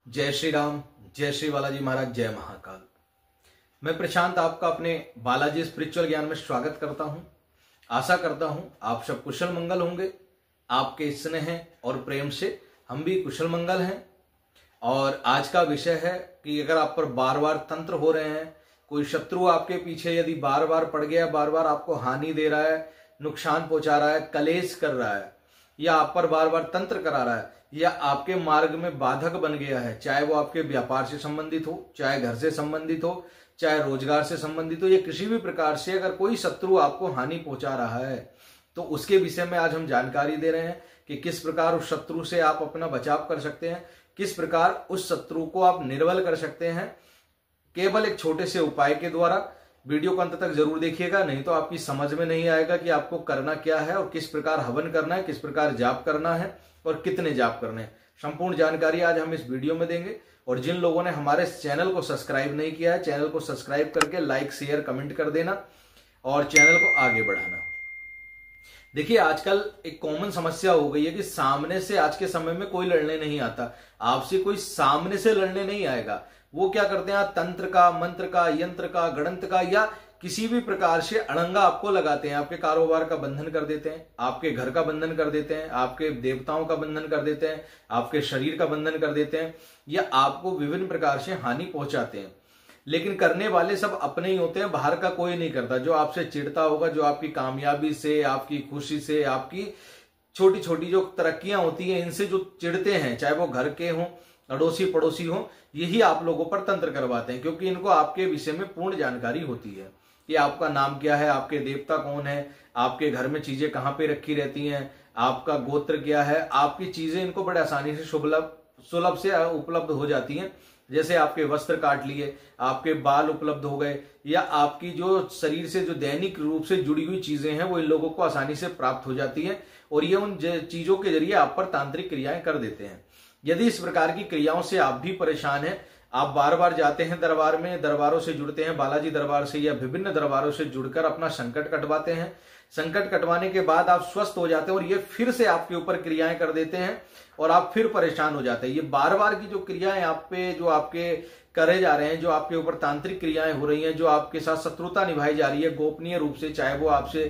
जय श्री राम, जय श्री बालाजी महाराज, जय महाकाल। मैं प्रशांत आपका अपने बालाजी स्पिरिचुअल ज्ञान में स्वागत करता हूं। आशा करता हूं आप सब कुशल मंगल होंगे। आपके स्नेह और प्रेम से हम भी कुशल मंगल हैं। और आज का विषय है कि अगर आप पर बार बार तंत्र हो रहे हैं, कोई शत्रु आपके पीछे यदि बार बार पड़ गया, बार बार आपको हानि दे रहा है, नुकसान पहुंचा रहा है, कलेश कर रहा है, या आप पर बार बार तंत्र करा रहा है, या आपके मार्ग में बाधक बन गया है, चाहे वो आपके व्यापार से संबंधित हो, चाहे घर से संबंधित हो, चाहे रोजगार से संबंधित हो, या किसी भी प्रकार से अगर कोई शत्रु आपको हानि पहुंचा रहा है, तो उसके विषय में आज हम जानकारी दे रहे हैं कि किस प्रकार उस शत्रु से आप अपना बचाव कर सकते हैं, किस प्रकार उस शत्रु को आप निर्बल कर सकते हैं, केवल एक छोटे से उपाय के द्वारा। वीडियो को अंत तक जरूर देखिएगा, नहीं तो आपकी समझ में नहीं आएगा कि आपको करना क्या है और किस प्रकार हवन करना है, किस प्रकार जाप करना है और कितने जाप करने हैं। संपूर्ण जानकारी आज हम इस वीडियो में देंगे। और जिन लोगों ने हमारे चैनल को सब्सक्राइब नहीं किया है, चैनल को सब्सक्राइब करके लाइक शेयर कमेंट कर देना और चैनल को आगे बढ़ाना। देखिए, आजकल एक कॉमन समस्या हो गई है कि सामने से आज के समय में कोई लड़ने नहीं आता। आपसे कोई सामने से लड़ने नहीं आएगा। वो क्या करते हैं, तंत्र का, मंत्र का, यंत्र का, गणंत का या किसी भी प्रकार से अड़ंगा आपको लगाते हैं। आपके कारोबार का बंधन कर देते हैं, आपके घर का बंधन कर देते हैं, आपके देवताओं का बंधन कर देते हैं, आपके शरीर का बंधन कर देते हैं, या आपको विभिन्न प्रकार से हानि पहुंचाते हैं। लेकिन करने वाले सब अपने ही होते हैं, बाहर का कोई नहीं करता। जो आपसे चिढ़ता होगा, जो आपकी कामयाबी से, आपकी खुशी से, आपकी छोटी छोटी जो तरक्कियां होती हैं, इनसे जो चिढ़ते हैं, चाहे वो घर के हों, अड़ोसी पड़ोसी हों, यही आप लोगों पर तंत्र करवाते हैं। क्योंकि इनको आपके विषय में पूर्ण जानकारी होती है कि आपका नाम क्या है, आपके देवता कौन है, आपके घर में चीजें कहां पे रखी रहती हैं, आपका गोत्र क्या है, आपकी चीजें इनको बड़े आसानी से सुलभ से उपलब्ध हो जाती हैं। जैसे आपके वस्त्र काट लिए, आपके बाल उपलब्ध हो गए, या आपकी जो शरीर से जो दैनिक रूप से जुड़ी हुई चीजें हैं वो इन लोगों को आसानी से प्राप्त हो जाती हैं। और ये उन चीजों के जरिए आप पर तांत्रिक क्रियाएं कर देते हैं। यदि इस प्रकार की क्रियाओं से आप भी परेशान हैं, आप बार बार जाते हैं दरबार में, दरबारों से जुड़ते हैं, बालाजी दरबार से या विभिन्न दरबारों से जुड़कर अपना संकट कटवाते हैं, संकट कटवाने के बाद आप स्वस्थ हो जाते हैं और ये फिर से आपके ऊपर क्रियाएं कर देते हैं और आप फिर परेशान हो जाते हैं। ये बार बार की जो क्रियाएं आप पे जो आपके करे जा रहे हैं, जो आपके ऊपर तांत्रिक क्रियाएं हो रही हैं, जो आपके साथ शत्रुता निभाई जा रही है गोपनीय रूप से, चाहे वो आपसे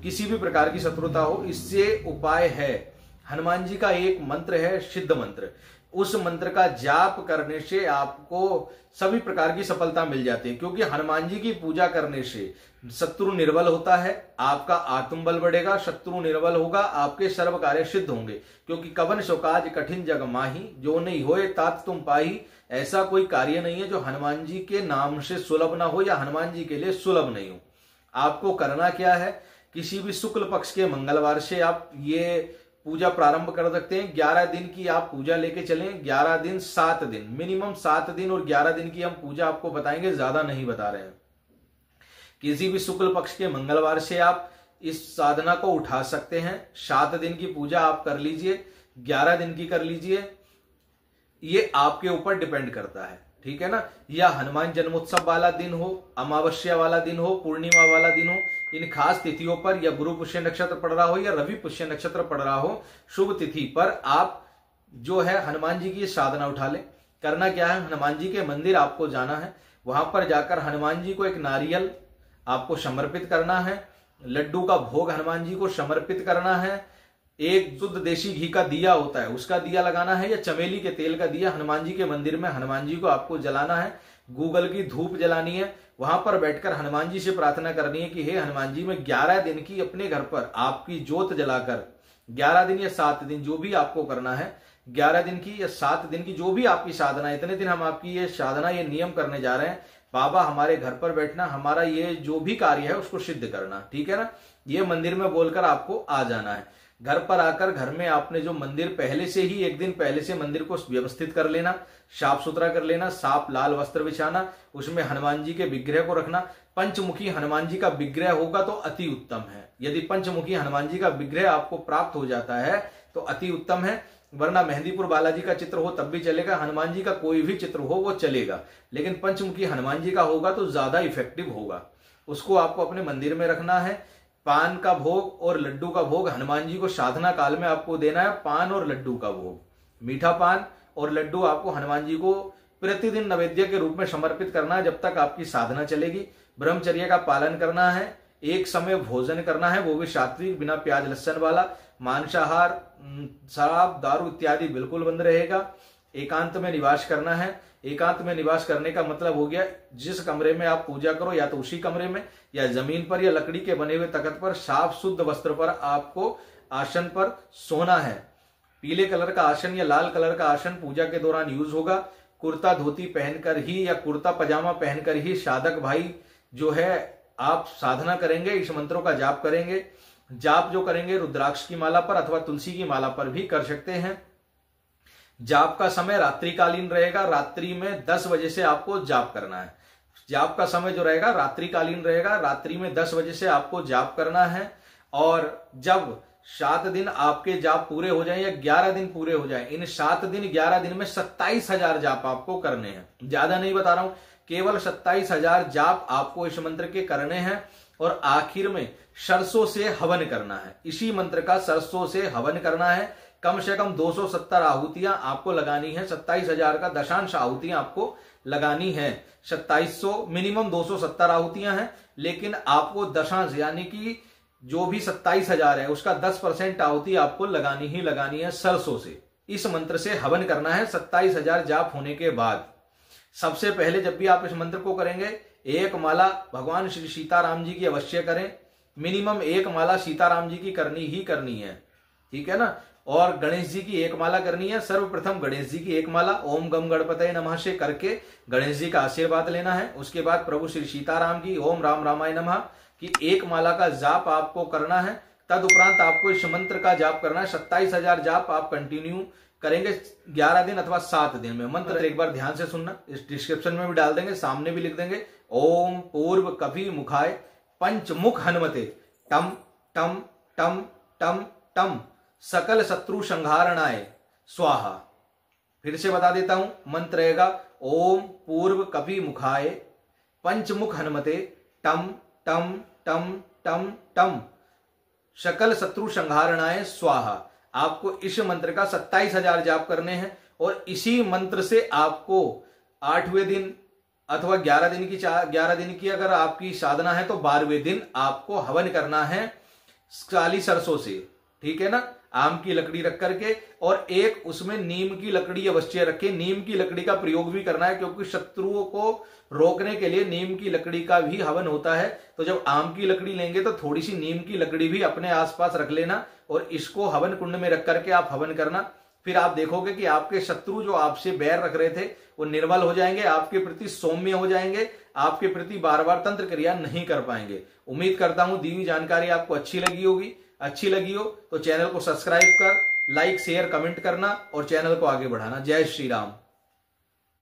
किसी भी प्रकार की शत्रुता हो, इससे उपाय है हनुमान जी का एक मंत्र है, सिद्ध मंत्र। उस मंत्र का जाप करने से आपको सभी प्रकार की सफलता मिल जाती है। क्योंकि हनुमान जी की पूजा करने से शत्रु निर्बल होता है, आपका आत्मबल बढ़ेगा, शत्रु निर्बल होगा, आपके सर्व कार्य सिद्ध होंगे। क्योंकि कवन सो काज कठिन जग माही, जो नहीं होए तात तुम पाही। ऐसा कोई कार्य नहीं है जो हनुमान जी के नाम से सुलभ ना हो या हनुमान जी के लिए सुलभ नहीं हो। आपको करना क्या है, किसी भी शुक्ल पक्ष के मंगलवार से आप ये पूजा प्रारंभ कर सकते हैं। 11 दिन की आप पूजा लेके चलें। 11 दिन, 7 दिन, मिनिमम 7 दिन और 11 दिन की हम पूजा आपको बताएंगे, ज्यादा नहीं बता रहे हैं। किसी भी शुक्ल पक्ष के मंगलवार से आप इस साधना को उठा सकते हैं। 7 दिन की पूजा आप कर लीजिए, 11 दिन की कर लीजिए, ये आपके ऊपर डिपेंड करता है, ठीक है ना। या हनुमान जन्मोत्सव वाला दिन हो, अमावस्या वाला दिन हो, पूर्णिमा वाला दिन हो, इन खास तिथियों पर, या गुरु पुष्य नक्षत्र पड़ रहा हो या रवि पुष्य नक्षत्र पड़ रहा हो, शुभ तिथि पर आप जो है हनुमान जी की साधना उठा लें। करना क्या है, हनुमान जी के मंदिर आपको जाना है, वहां पर जाकर हनुमान जी को एक नारियल आपको समर्पित करना है, लड्डू का भोग हनुमान जी को समर्पित करना है, एक शुद्ध देसी घी का दिया होता है उसका दिया लगाना है, या चमेली के तेल का दिया हनुमान जी के मंदिर में हनुमान जी को आपको जलाना है। गूगल की धूप जलानी है, वहां पर बैठकर हनुमान जी से प्रार्थना करनी है कि हे हनुमान जी, मैं 11 दिन की अपने घर पर आपकी जोत जलाकर, 11 दिन या 7 दिन जो भी आपको करना है, 11 दिन की या 7 दिन की जो भी आपकी साधना, इतने दिन हम आपकी ये साधना, ये नियम करने जा रहे हैं। बाबा हमारे घर पर बैठना, हमारा ये जो भी कार्य है उसको सिद्ध करना, ठीक है ना। ये मंदिर में बोलकर आपको आ जाना है। घर पर आकर घर में आपने जो मंदिर पहले से ही एक दिन पहले से मंदिर को व्यवस्थित कर लेना, साफ सुथरा कर लेना, साफ लाल वस्त्र बिछाना, उसमें हनुमान जी के विग्रह को रखना। पंचमुखी हनुमान जी का विग्रह होगा तो अति उत्तम है। यदि पंचमुखी हनुमान जी का विग्रह आपको प्राप्त हो जाता है तो अति उत्तम है, वरना मेहंदीपुर बालाजी का चित्र हो तब भी चलेगा, हनुमान जी का कोई भी चित्र हो वो चलेगा, लेकिन पंचमुखी हनुमान जी का होगा तो ज्यादा इफेक्टिव होगा। उसको आपको अपने मंदिर में रखना है। पान का भोग और लड्डू का भोग हनुमान जी को साधना काल में आपको देना है। पान और लड्डू का भोग, मीठा पान और लड्डू आपको हनुमान जी को प्रतिदिन नैवेद्य के रूप में समर्पित करना है जब तक आपकी साधना चलेगी। ब्रह्मचर्य का पालन करना है, एक समय भोजन करना है, वो भी सात्विक, बिना प्याज लहसुन वाला। मांसाहार, शराब, दारू इत्यादि बिल्कुल बंद रहेगा। एकांत में निवास करना है। एकांत में निवास करने का मतलब हो गया जिस कमरे में आप पूजा करो या तो उसी कमरे में, या जमीन पर या लकड़ी के बने हुए तख्त पर साफ शुद्ध वस्त्र पर आपको आसन पर सोना है। पीले कलर का आसन या लाल कलर का आसन पूजा के दौरान यूज होगा। कुर्ता धोती पहनकर ही या कुर्ता पजामा पहनकर ही साधक भाई जो है आप साधना करेंगे, इस मंत्रों का जाप करेंगे। जाप जो करेंगे रुद्राक्ष की माला पर अथवा तुलसी की माला पर भी कर सकते हैं। जाप का समय रात्रिकालीन रहेगा। रात्रि में 10 बजे से आपको जाप करना है। जाप का समय जो रहेगा रात्रिकालीन रहेगा। रात्रि में 10 बजे से आपको जाप करना है। और जब 7 दिन आपके जाप पूरे हो जाए या 11 दिन पूरे हो जाए, इन 7 दिन 11 दिन में 27,000 जाप आपको करने हैं। ज्यादा नहीं बता रहा हूं, केवल 27,000 जाप आपको इस मंत्र के करने हैं। और आखिर में सरसों से हवन करना है। इसी मंत्र का सरसों से हवन करना है। कम से कम 270 आहुतियां आपको लगानी है। 27,000 का दशांश आहुतियां आपको लगानी है। 2700 मिनिमम 270 आहुतियां हैं, लेकिन आपको दशांश यानी कि जो भी 27,000 है उसका 10% आहुति आपको लगानी ही लगानी है सरसों से। इस मंत्र से हवन करना है 27,000 जाप होने के बाद। सबसे पहले जब भी आप इस मंत्र को करेंगे, एक माला भगवान श्री सीताराम जी की अवश्य करें। मिनिमम एक माला सीताराम जी की करनी ही करनी है, ठीक है ना। और गणेश जी की एक माला करनी है। सर्वप्रथम गणेश जी की एक माला ओम गम गणपतये नमः से करके गणेश जी का आशीर्वाद लेना है। उसके बाद प्रभु श्री सीताराम की ओम राम रामाय नमः की एक माला का जाप आपको करना है। तदुपरांत आपको इस मंत्र का जाप करना है। 27,000 जाप आप कंटिन्यू करेंगे 11 दिन अथवा 7 दिन में। मंत्र एक बार ध्यान से सुनना, इस डिस्क्रिप्शन में भी डाल देंगे, सामने भी लिख देंगे। ओम पूर्व कपि मुखाय पंचमुख हनुमते टम टम टम टम टम सकल शत्रु संहारणाय स्वाहा। फिर से बता देता हूं, मंत्र रहेगा ओम पूर्व कपि मुखाय पंचमुख हनुमते टम टम टम टम टम सकल शत्रु संहारणाय स्वाहा। आपको इस मंत्र का 27,000 जाप करने हैं। और इसी मंत्र से आपको 8वें दिन अथवा 11 दिन की अगर आपकी साधना है तो 12वें दिन आपको हवन करना है काली सरसों से, ठीक है ना। आम की लकड़ी रख करके, और एक उसमें नीम की लकड़ी अवश्य रखें। नीम की लकड़ी का प्रयोग भी करना है, क्योंकि शत्रुओं को रोकने के लिए नीम की लकड़ी का भी हवन होता है। तो जब आम की लकड़ी लेंगे तो थोड़ी सी नीम की लकड़ी भी अपने आसपास रख लेना, और इसको हवन कुंड में रख करके आप हवन करना। फिर आप देखोगे कि आपके शत्रु जो आपसे बैर रख रहे थे वो निर्बल हो जाएंगे, आपके प्रति सौम्य हो जाएंगे, आपके प्रति बार बार तंत्र क्रिया नहीं कर पाएंगे। उम्मीद करता हूं दी हुई जानकारी आपको अच्छी लगी होगी। अच्छी लगी हो तो चैनल को सब्सक्राइब कर, लाइक शेयर कमेंट करना और चैनल को आगे बढ़ाना। जय श्री राम।